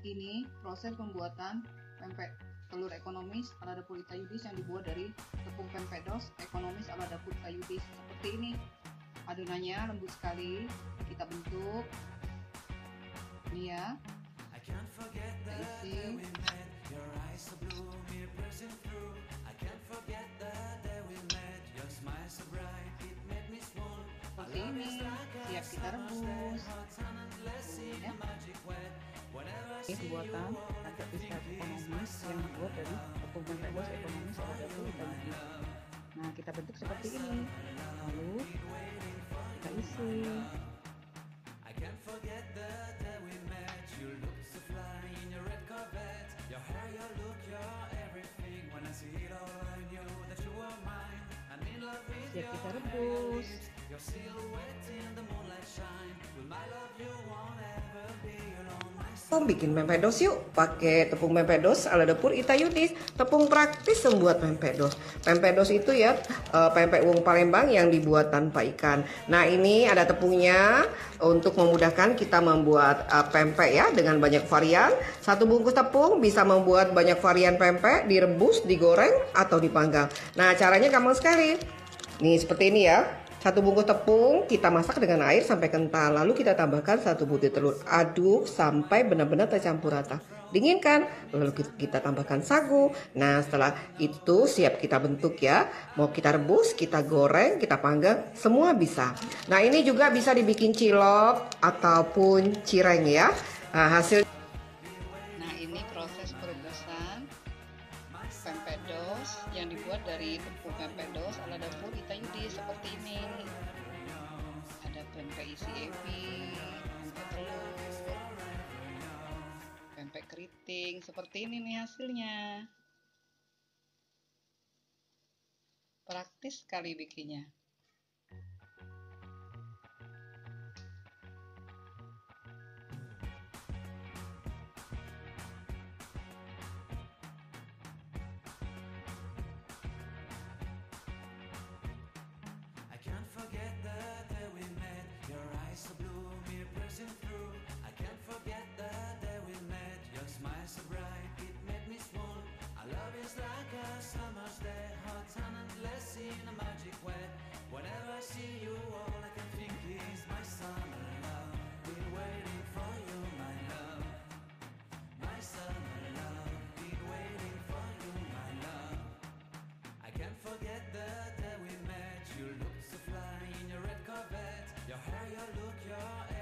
Ini proses pembuatan pempek telur ekonomis ala dapur Ita Yudis yang dibuat dari tepung pempedos ekonomis ala dapur Ita Yudis. Seperti ini. Adonannya lembut sekali. Kita bentuk. Ini ya. Kita isi. Seperti ini. Siap kita rebus. Ya. Ini buatan pempek pizza ekonomis yang dibuat dari tepung pempedos ekonomis ala dapur Ita Yudis. Nah, kita bentuk seperti ini. Lalu kita isi. Siap kita rebus. Bikin pempedos yuk, pakai tepung pempedos ala dapur Ita Yudis. Tepung praktis membuat pempedos. Pempedos itu ya pempek wong Palembang yang dibuat tanpa ikan. Nah, ini ada tepungnya untuk memudahkan kita membuat pempek ya dengan banyak varian. Satu bungkus tepung bisa membuat banyak varian pempek, direbus, digoreng atau dipanggang. Nah, caranya gampang sekali. Nih seperti ini ya. Satu bungkus tepung kita masak dengan air sampai kental. Lalu kita tambahkan 1 butir telur. Aduk sampai benar-benar tercampur rata. Dinginkan. Lalu kita tambahkan sagu. Nah, setelah itu siap kita bentuk ya. Mau kita rebus, kita goreng, kita panggang, semua bisa. Nah, ini juga bisa dibikin cilok ataupun cireng ya. Nah, hasil. Nah, ini proses perebusan pempedos yang dibuat dari tepung pempedos ala dapur Ita Yudis seperti ini. Ada pempek isi ebi, pempek telur, pempek keriting, seperti ini nih hasilnya. Praktis sekali bikinnya. Your hair, your look, your